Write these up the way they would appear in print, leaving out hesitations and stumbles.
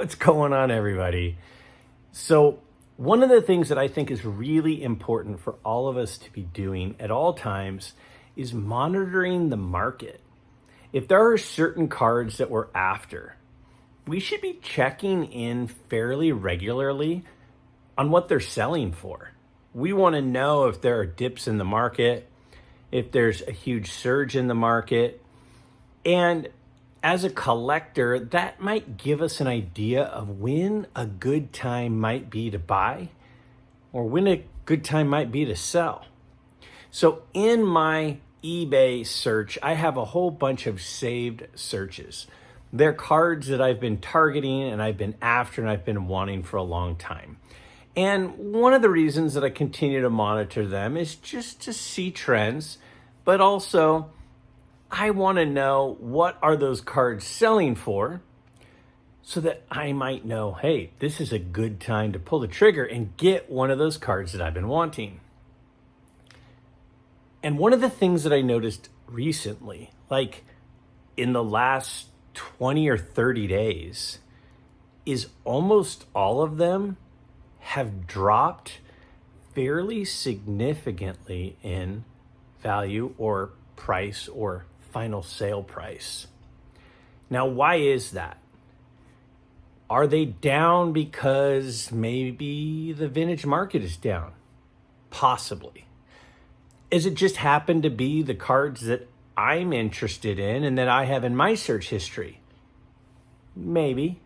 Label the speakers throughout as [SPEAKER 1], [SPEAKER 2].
[SPEAKER 1] What's going on, everybody? So, one of the things that I think is really important for all of us to be doing at all times is monitoring the market. If there are certain cards that we're after, we should be checking in fairly regularly on what they're selling for. We want to know if there are dips in the market, if there's a huge surge in the market, and as a collector, that might give us an idea of when a good time might be to buy or when a good time might be to sell. So in my eBay search, I have a whole bunch of saved searches. They're cards that I've been targeting and I've been after and I've been wanting for a long time. And one of the reasons that I continue to monitor them is just to see trends, but also I want to know what are those cards selling for so that I might know, hey, this is a good time to pull the trigger and get one of those cards that I've been wanting. And one of the things that I noticed recently, like in the last 20 or 30 days, is almost all of them have dropped fairly significantly in value or price or final sale price. Now, why is that? Are they down because maybe the vintage market is down? Possibly. Is it just happened to be the cards that I'm interested in and that I have in my search history? Maybe.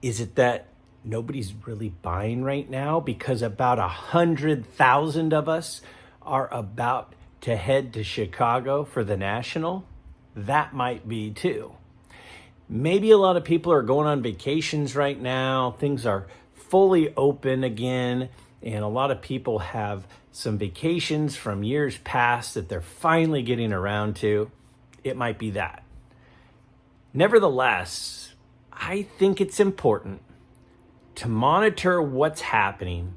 [SPEAKER 1] Is it that nobody's really buying right now because about 100,000 of us are about to head to Chicago for the National? That might be too. Maybe a lot of people are going on vacations right now. Things are fully open again, and a lot of people have some vacations from years past that they're finally getting around to. It might be that. Nevertheless, I think it's important to monitor what's happening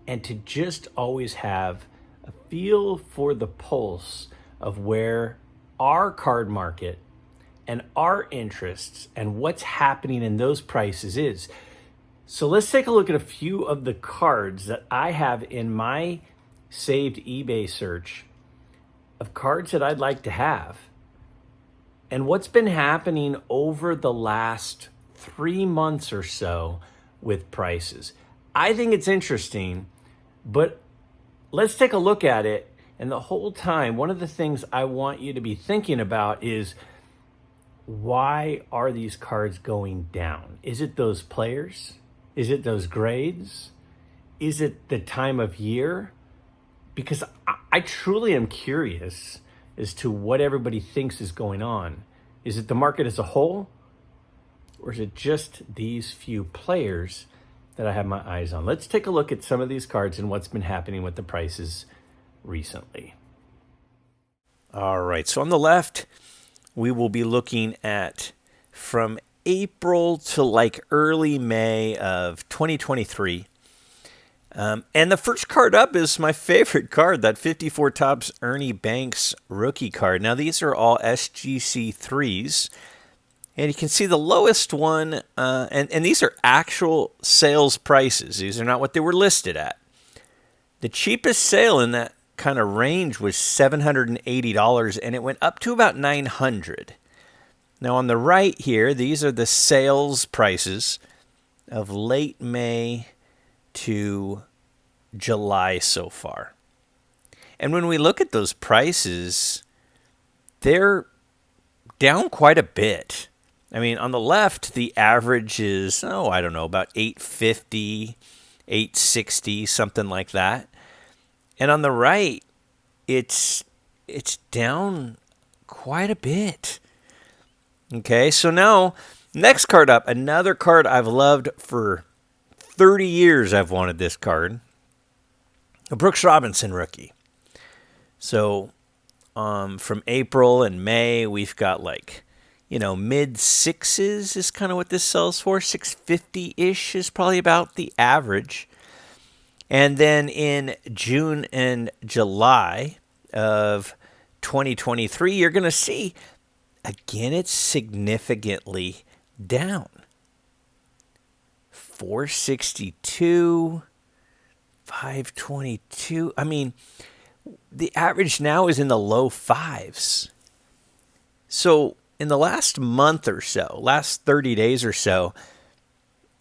[SPEAKER 1] and to just always have a feel for the pulse of where our card market and our interests and what's happening in those prices is. So let's take a look at a few of the cards that I have in my saved eBay search of cards that I'd like to have and what's been happening over the last 3 months or so with prices. I think it's interesting, but let's take a look at it. And the whole time, one of the things I want you to be thinking about is, why are these cards going down? Is it those players? Is it those grades? Is it the time of year? Because I truly am curious as to what everybody thinks is going on. Is it the market as a whole? Or is it just these few players that I have my eyes on? Let's take a look at some of these cards and what's been happening with the prices recently. All right, so on the left, we will be looking at from April to like early May of 2023. And the first card up is my favorite card, that 54 Topps Ernie Banks rookie card. Now, these are all SGC 3s. And you can see the lowest one, and these are actual sales prices. These are not what they were listed at. The cheapest sale in that kind of range was $780, and it went up to about $900. Now on the right here, these are the sales prices of late May to July so far. And when we look at those prices, they're down quite a bit. I mean, on the left, the average is, about $850, $860, something like that. And on the right, it's down quite a bit. Okay, so now, next card up, another card I've loved for 30 years. I've wanted this card. A Brooks Robinson rookie. So, from April and May, we've got mid sixes is kind of what this sells for. 650-ish is probably about the average. And then in June and July of 2023, you're going to see, again, it's significantly down. 462, 522. I mean, the average now is in the low fives. So in the last month or so, last 30 days or so,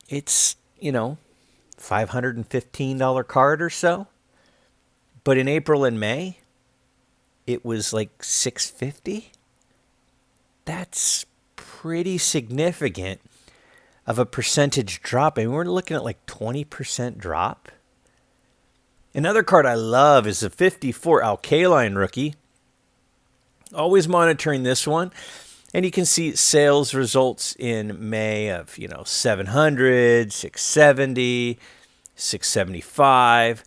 [SPEAKER 1] it's, $515 card or so. But in April and May, it was like $650. That's pretty significant of a percentage drop. I mean, we're looking at like 20% drop. Another card I love is the 54 Alkaline Rookie. Always monitoring this one. And you can see sales results in May of, 700, 670, 675.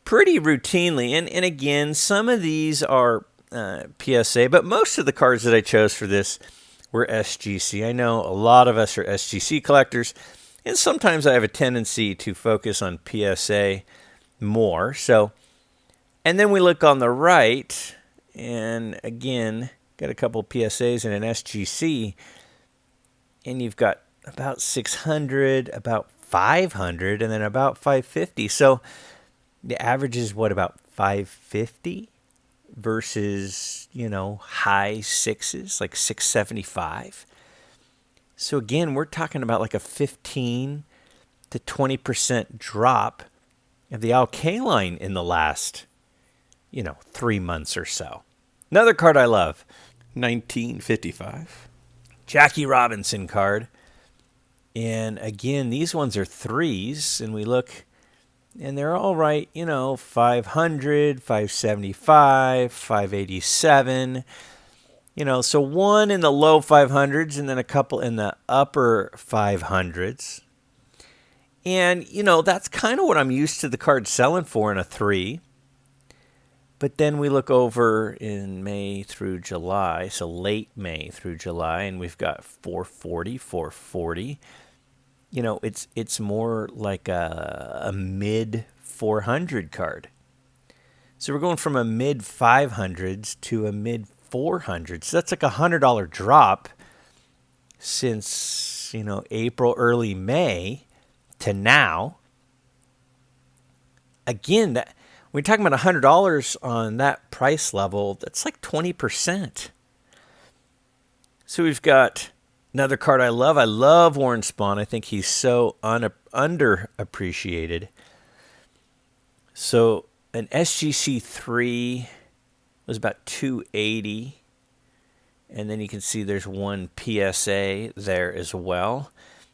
[SPEAKER 1] Pretty routinely. And again, some of these are PSA, but most of the cards that I chose for this were SGC. I know a lot of us are SGC collectors, and sometimes I have a tendency to focus on PSA more. So, and then we look on the right, and again, got a couple PSAs and an SGC, and you've got about 600, about 500, and then about 550. So the average is what, about 550 versus, high sixes, like 675. So again, we're talking about like a 15 to 20% drop of the Alkaline in the last, 3 months or so. Another card I love, 1955. Jackie Robinson card. And again, these ones are threes, and we look, and they're all right, 500, 575, 587. So one in the low 500s and then a couple in the upper 500s. And, that's kind of what I'm used to the card selling for in a 3. But then we look over in May through July, so late May through July, and we've got 440, 440. It's more like a mid 400 card. So we're going from a mid 500s to a mid 400s. So that's like $100 drop since, April, early May to now. Again, that we're talking about $100 on that price level. That's like 20%. So we've got another card I love. I love Warren Spahn. I think he's so underappreciated. So an SGC 3 was about 280. And then you can see there's one PSA there as well.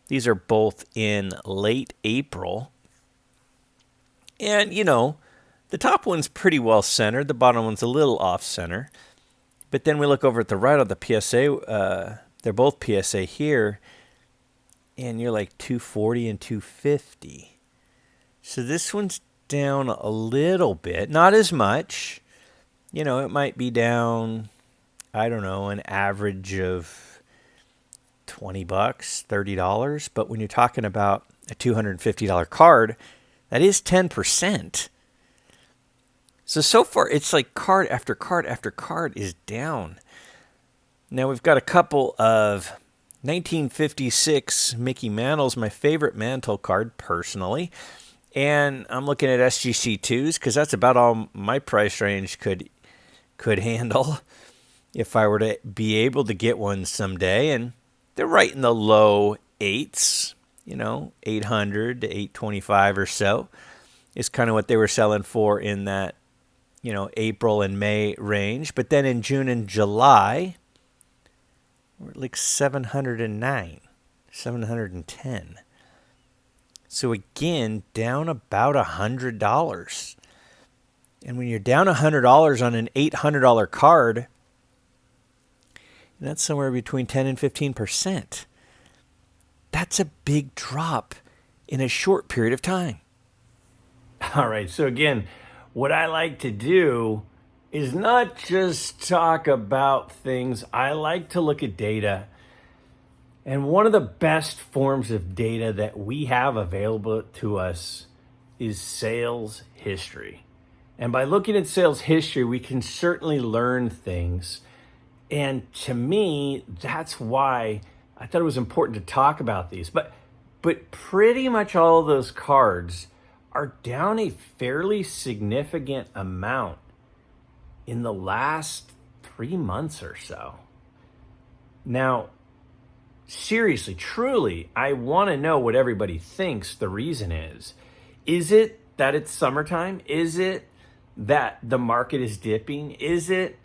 [SPEAKER 1] These are both in late April. And, the top one's pretty well centered. The bottom one's a little off center. But then we look over at the right of the PSA. They're both PSA here. And you're like 240 and 250. So this one's down a little bit. Not as much. It might be down, I don't know, an average of $20, $30. But when you're talking about a $250 card, that is 10%. So far, it's like card after card after card is down. Now, we've got a couple of 1956 Mickey Mantles, my favorite Mantle card, personally. And I'm looking at SGC2s because that's about all my price range could handle if I were to be able to get one someday. And they're right in the low 8s, 800 to 825 or so is kind of what they were selling for in that, April and May range. But then in June and July, we're like 709, 710. So again, down about $100. And when you're down $100 on an $800 card, that's somewhere between 10 and 15%. That's a big drop in a short period of time. All right. So again, what I like to do is not just talk about things. I like to look at data. And one of the best forms of data that we have available to us is sales history. And by looking at sales history, we can certainly learn things. And to me, that's why I thought it was important to talk about these. But But pretty much all of those cards are down a fairly significant amount in the last 3 months or so. Now, seriously, truly, I want to know what everybody thinks the reason is. Is it that it's summertime? Is it that the market is dipping? Is it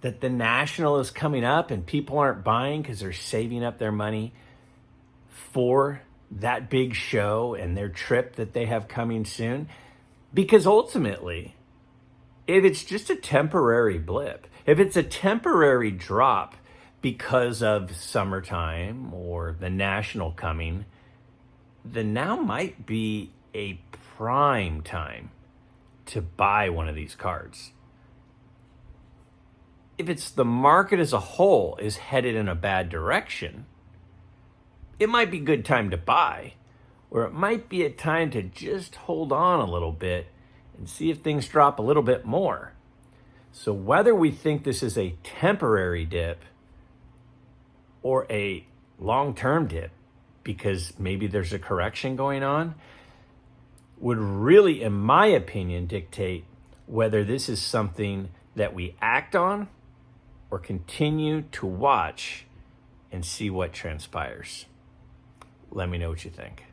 [SPEAKER 1] that the national is coming up and people aren't buying because they're saving up their money for that big show and their trip that they have coming soon? Because ultimately, if it's just a temporary blip, if it's a temporary drop because of summertime or the national coming, then now might be a prime time to buy one of these cards. If it's the market as a whole is headed in a bad direction, it might be a good time to buy, or it might be a time to just hold on a little bit and see if things drop a little bit more. So whether we think this is a temporary dip or a long-term dip, because maybe there's a correction going on, would really, in my opinion, dictate whether this is something that we act on or continue to watch and see what transpires. Let me know what you think.